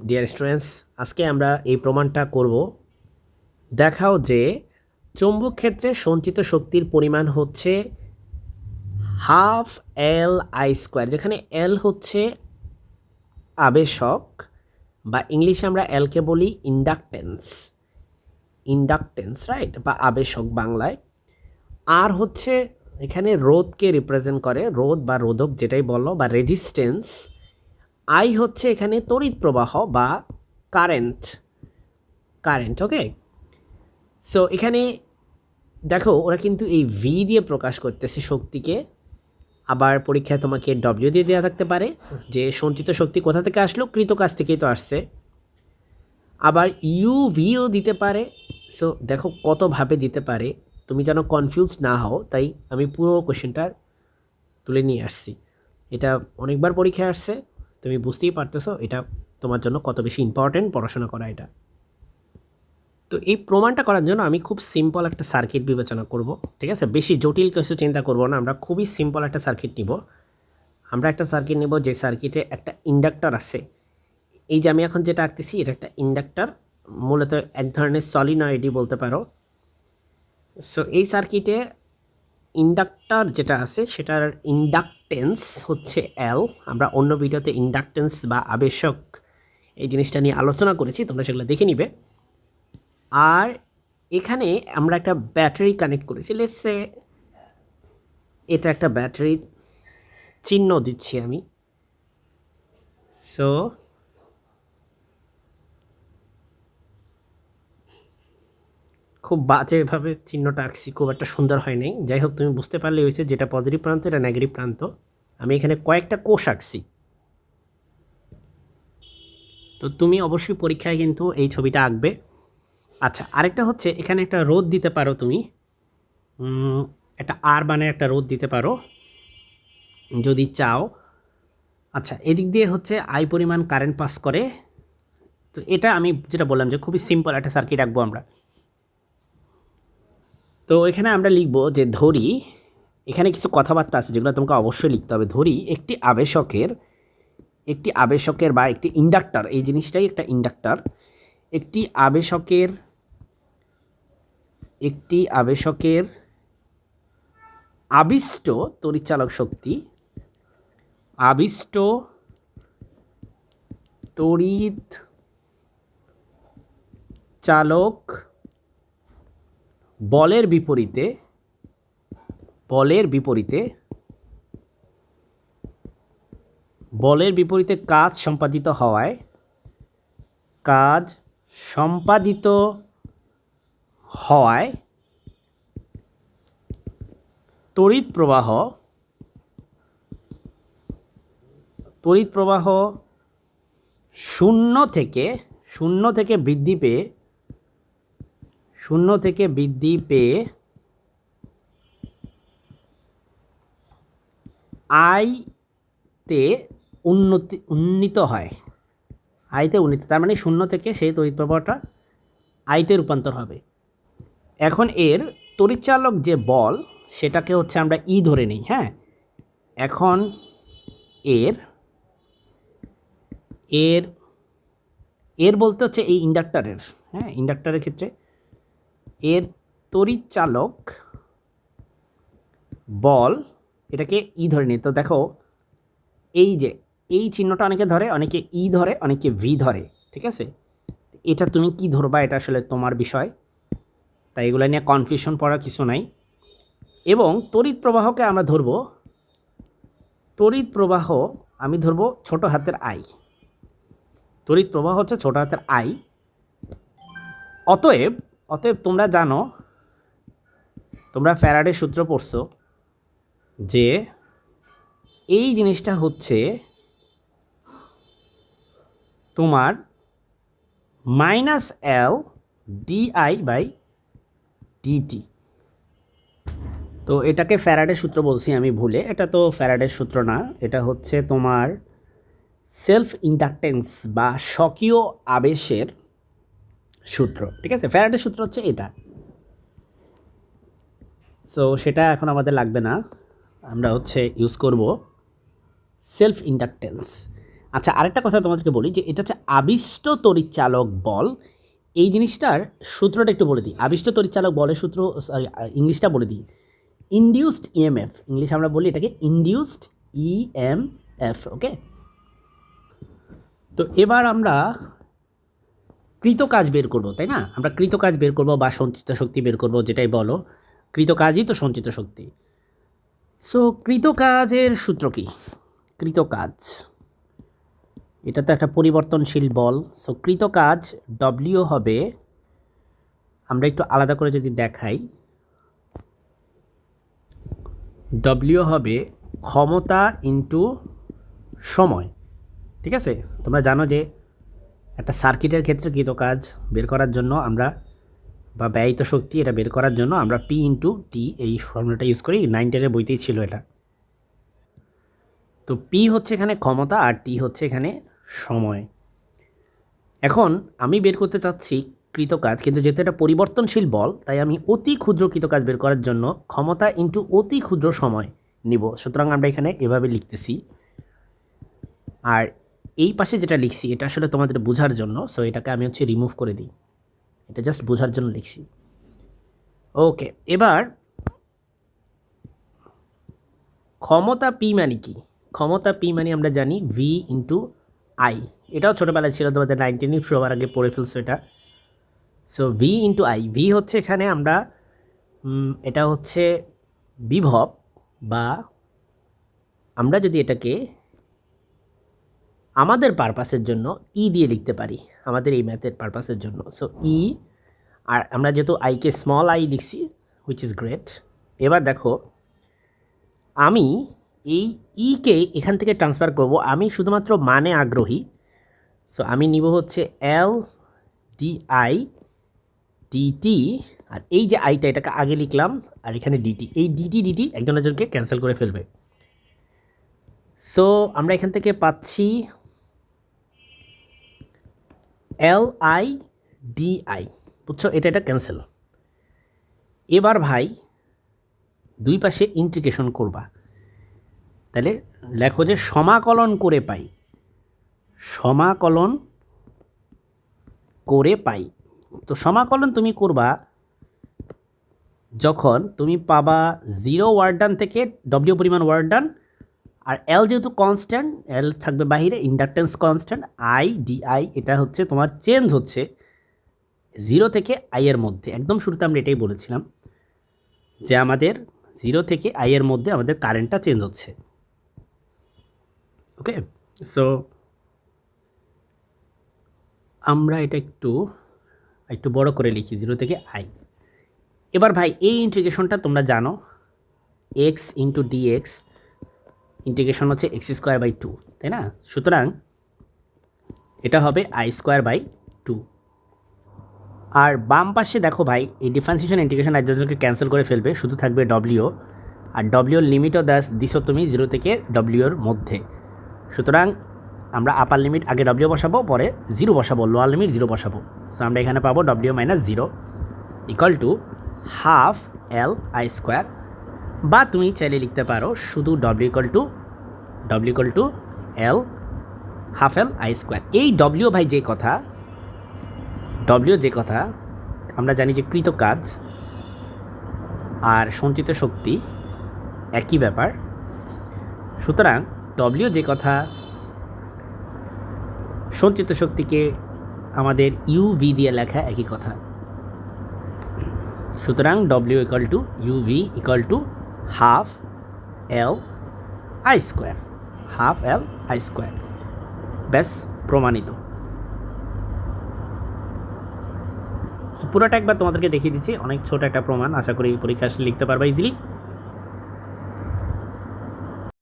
Dear students, আজকে আমরা এই প্রমাণটা করব। দেখাও যে চৌম্বক ক্ষেত্রে সঞ্চিত শক্তির পরিমাণ হচ্ছে হাফ এল আই স্কোয়ার, যেখানে এল হচ্ছে আবেশক বা ইংলিশে আমরা এলকে বলি ইন্ডাকটেন্স রাইট, বা আবেশক বাংলায়। আর হচ্ছে এখানে রোধকে রিপ্রেজেন্ট করে, রোধ বা রোধক যেটাই বলো, বা রেজিস্ট্যান্স। আই হচ্ছে এখানে তড়িৎ প্রবাহ বা কারেন্ট ওকে। সো এখানে দেখো ওরা কিন্তু এই ভি দিয়ে প্রকাশ করতেছে শক্তিকে। আবার পরীক্ষায় তোমাকে ডব্লিউ দিয়ে দেওয়া থাকতে পারে, যে সঞ্চিত শক্তি কোথা থেকে আসলো, কৃত কাজ থেকেই তো আসছে। আবার ইউ ভিও দিতে পারে। সো দেখো কতভাবে দিতে পারে, তুমি যেন কনফিউজ না হও, তাই আমি পুরো কোশ্চেনটা তুলে নিয়ে আসছি। এটা অনেকবার পরীক্ষায় আসছে, তুমি বুঝতেই পারতেছো এটা তোমার জন্য কত বেশি ইম্পর্টেন্ট পড়াশোনা করা এটা। তো এই প্রমাণটা করার জন্য আমি খুব সিম্পল একটা সার্কিট বিবেচনা করব, ঠিক আছে? বেশি জটিল কিছু চিন্তা করব না, আমরা খুবই সিম্পল একটা সার্কিট নিব। আমরা একটা সার্কিট নেব যে সার্কিটে একটা ইন্ডাক্টর আছে। এই যে আমি এখন যেটা আঁকতেছি এটা একটা ইন্ডাক্টর, মূলত এক ধরনের সলিনয়েডই বলতে পারো। সো এই সার্কিটে ইন্ডাক্টর যেটা আছে সেটার ইন্ডাকটেন্স হচ্ছে এল। আমরা অন্য ভিডিওতে ইন্ডাকটেন্স বা আবেশক এই জিনিসটা নিয়ে আলোচনা করেছি, তোমরা সেগুলো দেখে নিবে। আর এখানে আমরা একটা ব্যাটারি কানেক্ট করেছি, লেটস সে এটা একটা ব্যাটারি চিহ্ন দিচ্ছি আমি। সো খুব বাজেভাবে চিহ্নটা আঁকছি, খুব একটা সুন্দর হয় নাই। যাই হোক, তুমি বুঝতে পারলে হয়েছে, যেটা পজিটিভ প্রান্ত এটা নেগেটিভ প্রান্ত। আমি এখানে কয়েকটা কোষ আঁকছি। তো তুমি অবশ্যই পরীক্ষায় কিন্তু এই ছবিটা আঁকবে। আচ্ছা, আরেকটা হচ্ছে এখানে একটা রোধ দিতে পারো তুমি, একটা আর বানের একটা রোধ দিতে পারো যদি চাও। আচ্ছা, এদিক দিয়ে হচ্ছে আই পরিমাণ কারেন্ট পাস করে। তো এটা আমি যেটা বললাম যে খুবই সিম্পল একটা সার্কিট আঁকবো আমরা। তো এখানে আমরা লিখব যে ধরি, এখানে কিছু কথাবার্তা আছে যেগুলো তোমাকে অবশ্যই লিখতে হবে। ধরি একটি আবেশকের বা একটি ইন্ডাক্টর, এই জিনিসটাই একটা ইন্ডাক্টর। একটি আবেশকের আবিষ্ট তড়িৎচালক শক্তি, আবিষ্ট তড়িৎ চালক বলের বিপরীতে কাজ সম্পাদিত হওয়ায় তড়িৎ প্রবাহ শূন্য থেকে বৃদ্ধি পেয়ে আইতে উন্নীত হয়। তার মানে শূন্য থেকে সেই তড়িৎ প্রবাহটা আইতে রূপান্তর হবে। এখন এর তড়িৎচালক যে বল সেটাকে হচ্ছে আমরা ই ধরে নিই। হ্যাঁ, এখন এর এর এর বলতে হচ্ছে এই ইন্ডাক্টরের, হ্যাঁ, ইন্ডাক্টরের ক্ষেত্রে এর তড়িৎচালক বল, এটাকে ই ধরে নিই। তো দেখো এই যে এই চিহ্নটা অনেকে ধরে, অনেকে ই ধরে, অনেকে ভি ধরে, ঠিক আছে? এটা তুমি কি ধরবা এটা আসলে তোমার বিষয়, তাই এগুলো নিয়ে কনফিউশন পড়ার কিছু নাই। এবং তড়িৎ প্রবাহকে আমরা ধরব, আমি ধরব ছোট হাতের আই। তড়িৎ প্রবাহ হচ্ছে ছোট হাতের আই। অতএব তোমরা জানো, তোমরা ফ্যারাডের সূত্র পড়ছো, যে এই জিনিসটা হচ্ছে তোমার -L di/dt। তো এটাকে ফ্যারাডের সূত্র বলছি আমি ভুলে, এটা তো ফ্যারাডের সূত্র না, এটা হচ্ছে তোমার সেলফ ইন্ডাকটেন্স বা স্বকীয় আবেশের সূত্র, ঠিক আছে? ফ্যারাডের সূত্র হচ্ছে এটা। সো সেটা এখন আমাদের লাগবে না, আমরা হচ্ছে ইউজ করব সেলফ ইন্ডাকটেন্স। আচ্ছা, আরেকটা কথা তোমাদেরকে বলি যে এটা হচ্ছে আবিষ্ট তড়িৎচালক বল। এই জিনিসটার সূত্রটা একটু বলে দিই। আবিষ্ট তড়িৎচালক বলের সূত্র, সরি ইংলিশটা বলে দিই। ইনডিউসড ইএমএফ, ইংলিশে আমরা বলি এটাকে ইনডিউসড ইএমএফ। ওকে, তো এবার আমরা কৃতকাজ বের করব, তাই না? আমরা কৃতকাজ বের করব বা সঞ্চিত শক্তি বের করব, যেটাই বলো। কৃতকাজই তো সঞ্চিত শক্তি। সো কৃতকাজের সূত্র কি? কৃতকাজ, এটা তো একটা পরিবর্তনশীল বল। সো কৃতকাজ ডব্লিউ হবে, আমরা একটু আলাদা করে যদি দেখাই, ডব্লিউ হবে ক্ষমতা ইনটু সময়। ঠিক আছে, তোমরা জানো যে একটা সার্কিটের ক্ষেত্রে কৃতকাজ বের করার জন্য আমরা, বা ব্যয়িত শক্তি এটা বের করার জন্য আমরা পি ইন্টু টি এই ফর্মুলাটা ইউজ করি। 9-10 বইতেই ছিল এটা। তো পি হচ্ছে এখানে ক্ষমতা আর টি হচ্ছে এখানে সময়। এখন আমি বের করতে চাচ্ছি কৃতকাজ, কিন্তু যেহেতু এটা পরিবর্তনশীল বল তাই আমি অতি ক্ষুদ্র কৃতকাজ বের করার জন্য ক্ষমতা ইন্টু অতি ক্ষুদ্র সময় নিব। সুতরাং আমরা এখানে এভাবে লিখতেছি। আর এই পাশে যেটা লিখছি এটা আসলে তোমাদের বোঝার জন্য, সো এটাকে আমি হচ্ছে রিমুভ করে দিই। এটা জাস্ট বোঝার জন্য লিখছি। ওকে, এবার ক্ষমতা পি মানে কি? ক্ষমতা পি মানে আমরা জানি ভি ইন্টু আই। এটাও ছোটোবেলায় ছিল, তোমাদের 19 সবার আগে পড়ে ফেলছো এটা। So V into I, V হচ্ছে এখানে আমরা এটা হচ্ছে বিভব, বা আমরা যদি এটাকে আমাদের পারপাসের জন্য ই দিয়ে লিখতে পারি, আমাদের এই ম্যাথের পারপাসের জন্য। সো ই, আর আমরা যেহেতু আইকে স্মল আই লিখছি, হুইচ ইজ গ্রেট। এবার দেখো, আমি এই ইকে এখান থেকে ট্রান্সফার করব, আমি শুধুমাত্র মানে আগ্রহী। সো আমি নিব হচ্ছে এল ডি আই ডিটি, আর এই যে আইটা এটাকে আগে লিখলাম, আর এখানে ডিটি, এই ডিটি একজন একজনকে ক্যান্সেল করে ফেলবে। সো আমরা এখান থেকে পাচ্ছি এল আই ডি আই, বুঝছো? এটা ক্যান্সেল। এবার ভাই দুই পাশে ইন্টিগ্রেশন করবা, তাহলে লেখো যে সমাকলন করে পাই, সমাকলন করে পাই। তো সমাকলন তুমি করবা যখন তুমি পাবা 0 ওয়ার্ক ডান থেকে ডব্লিউ পরিমাণ ওয়ার্ক ডান, আর এল যেহেতু কনস্ট্যান্ট, এল থাকবে বাহিরে, inductance constant, I D I এটা হচ্ছে তোমার চেঞ্জ হচ্ছে 0 থেকে আই এর মধ্যে। একদম শুরুতে আমরা এটাই বলেছিলাম যে আমাদের 0 থেকে আই এর মধ্যে আমাদের কারেন্টটা চেঞ্জ হচ্ছে। ওকে, সো আমরা এটা একটু বড় করে লিখি, 0 থেকে আই। এবার ভাই এই ইন্টিগ্রেশনটা তোমরা জানো, এক্স ইন্টু ডিএক্স ইন্টিগ্রেশন হচ্ছে x²/2, তাই না? সুতরাং এটা হবে I²/2। আর বাম পাশে দেখো ভাই, এই ডিফারেন্সিয়েশন ইন্টিগ্রেশন একজনকে ক্যান্সেল করে ফেলবে, শুধু থাকবে ডব্লিউ, আর ডব্লিউর লিমিটও দিছো তুমি 0 থেকে ডব্লিউর মধ্যে। সুতরাং আমরা আপার লিমিট আগে ডব্লিউ বসাবো, পরে 0 বসাবো, লোয়ার লিমিট 0 বসাবো। সো আমরা এখানে পাবো W minus 0 equal to half L I square, বা তুমি চাইলে লিখতে পারো শুধু W equal to L half L I square. এই ডব্লিউ ভাই যে কথা, আমরা জানি যে কৃতকাজ আর সঞ্চিত শক্তি একই ব্যাপার। সুতরাং ডব্লিউ যে কথা, সঞ্চিত শক্তিকে আমাদের ইউভি দিয়ে লেখা একই কথা। সুতরাং W equal to UV equal to half L I square, half L I square. ব্যাস, প্রমাণিত। পুরোটা একবার তোমাদেরকে দেখিয়ে দিচ্ছি, অনেক ছোট একটা প্রমাণ, আশা করি পরীক্ষা আসলে লিখতে পারবা ইজিলি।